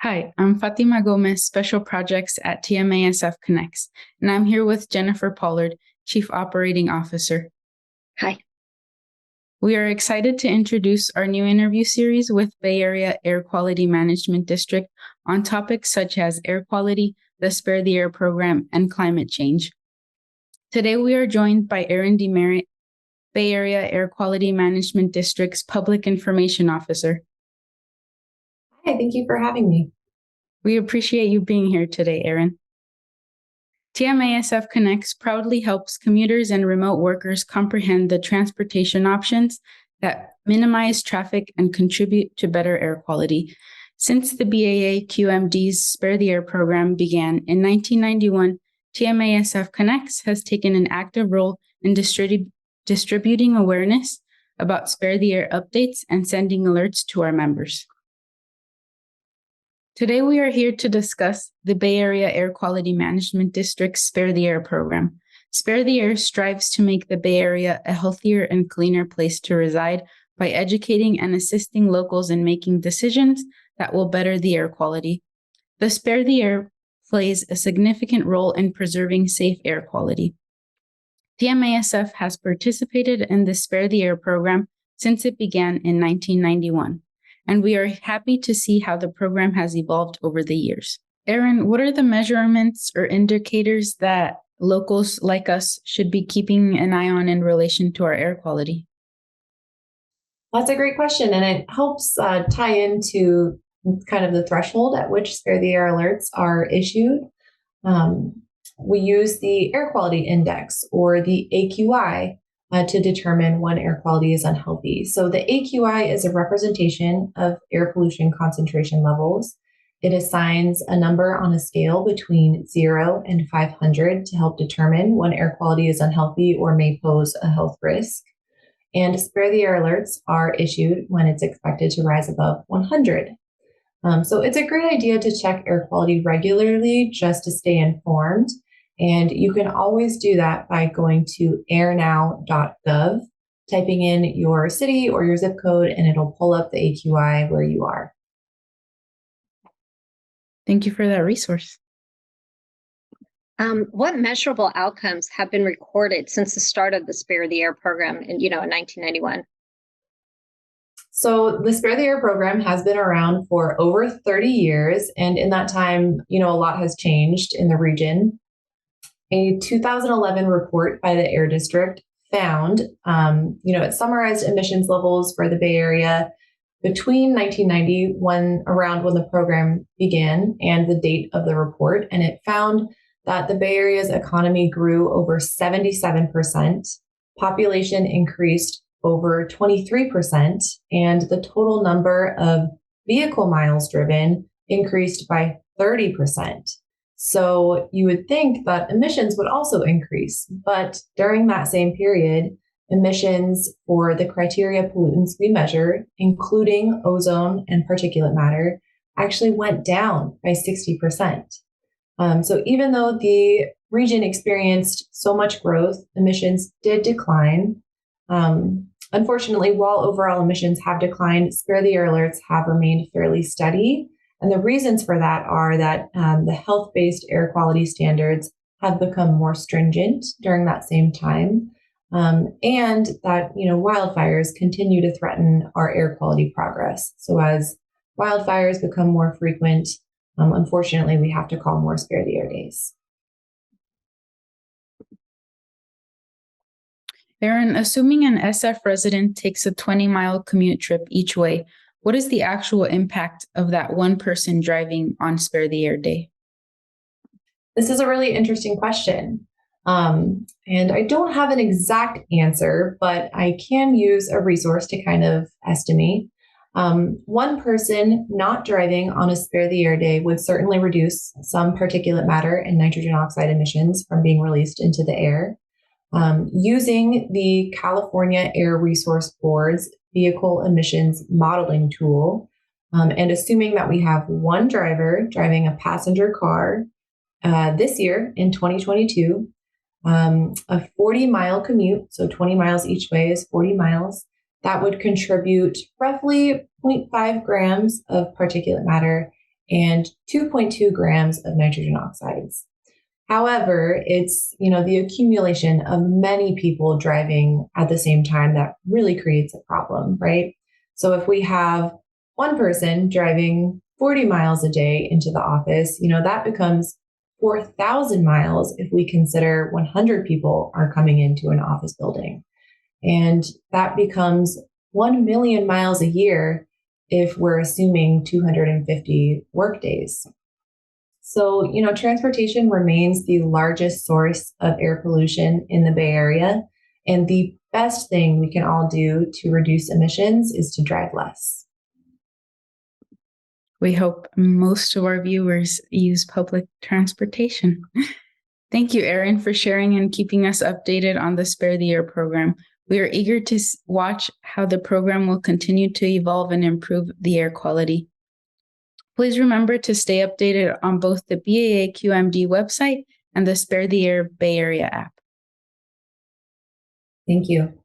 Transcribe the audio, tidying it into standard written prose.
Hi, I'm Fatima Gomez, Special Projects at TMASF Connects, and I'm here with Jennifer Pollard, Chief Operating Officer. Hi. We are excited to introduce our new interview series with Bay Area Air Quality Management District on topics such as air quality, the Spare the Air program, and climate change. Today, we are joined by Erin DeMerit, Bay Area Air Quality Management District's Public Information Officer. Hi, thank you for having me. We appreciate you being here today, Erin. TMASF Connects proudly helps commuters and remote workers comprehend the transportation options that minimize traffic and contribute to better air quality. Since the BAAQMD's Spare the Air program began in 1991, TMASF Connects has taken an active role in distributing awareness about Spare the Air updates and sending alerts to our members. Today, we are here to discuss the Bay Area Air Quality Management District's Spare the Air program. Spare the Air strives to make the Bay Area a healthier and cleaner place to reside by educating and assisting locals in making decisions that will better the air quality. The Spare the Air plays a significant role in preserving safe air quality. TMASF has participated in the Spare the Air program since it began in 1991. And we are happy to see how the program has evolved over the years. Erin, what are the measurements or indicators that locals like us should be keeping an eye on in relation to our air quality? That's a great question, and it helps tie into kind of the threshold at which Spare the Air alerts are issued. We use the Air Quality Index, or the AQI, to determine when air quality is unhealthy. So the AQI is a representation of air pollution concentration levels. It assigns a number on a scale between 0 and 500 to help determine when air quality is unhealthy or may pose a health risk. And Spare the Air alerts are issued when it's expected to rise above 100. So it's a great idea to check air quality regularly just to stay informed. And you can always do that by going to airnow.gov, typing in your city or your zip code, and it'll pull up the AQI where you are. Thank you for that resource. What measurable outcomes have been recorded since the start of the Spare the Air program in 1991? So the Spare the Air program has been around for over 30 years. And in that time, a lot has changed in the region. A 2011 report by the Air District found, it summarized emissions levels for the Bay Area between 1990, around when the program began, and the date of the report. And it found that the Bay Area's economy grew over 77%, population increased over 23%, and the total number of vehicle miles driven increased by 30%. So you would think that emissions would also increase, but during that same period, emissions for the criteria pollutants we measure, including ozone and particulate matter, actually went down by 60%. So even though the region experienced so much growth, emissions did decline. Unfortunately, while overall emissions have declined, Spare the Air alerts have remained fairly steady. And the reasons for that are that the health-based air quality standards have become more stringent during that same time, and that wildfires continue to threaten our air quality progress. So as wildfires become more frequent, unfortunately, we have to call more Spare the Air days. Erin, assuming an SF resident takes a 20-mile commute trip each way, what is the actual impact of that one person driving on Spare the Air Day? This is a really interesting question. And I don't have an exact answer, but I can use a resource to kind of estimate. One person not driving on a Spare the Air Day would certainly reduce some particulate matter and nitrogen oxide emissions from being released into the air. Using the California Air Resource Board's vehicle emissions modeling tool, and assuming that we have one driver driving a passenger car this year in 2022, a 40-mile commute, so 20 miles each way is 40 miles, that would contribute roughly 0.5 grams of particulate matter and 2.2 grams of nitrogen oxides. However, it's, the accumulation of many people driving at the same time that really creates a problem, right? So if we have one person driving 40 miles a day into the office, that becomes 4,000 miles if we consider 100 people are coming into an office building. And that becomes 1 million miles a year if we're assuming 250 workdays. So, transportation remains the largest source of air pollution in the Bay Area. And the best thing we can all do to reduce emissions is to drive less. We hope most of our viewers use public transportation. Thank you, Erin, for sharing and keeping us updated on the Spare the Air program. We are eager to watch how the program will continue to evolve and improve the air quality. Please remember to stay updated on both the BAAQMD website and the Spare the Air Bay Area app. Thank you.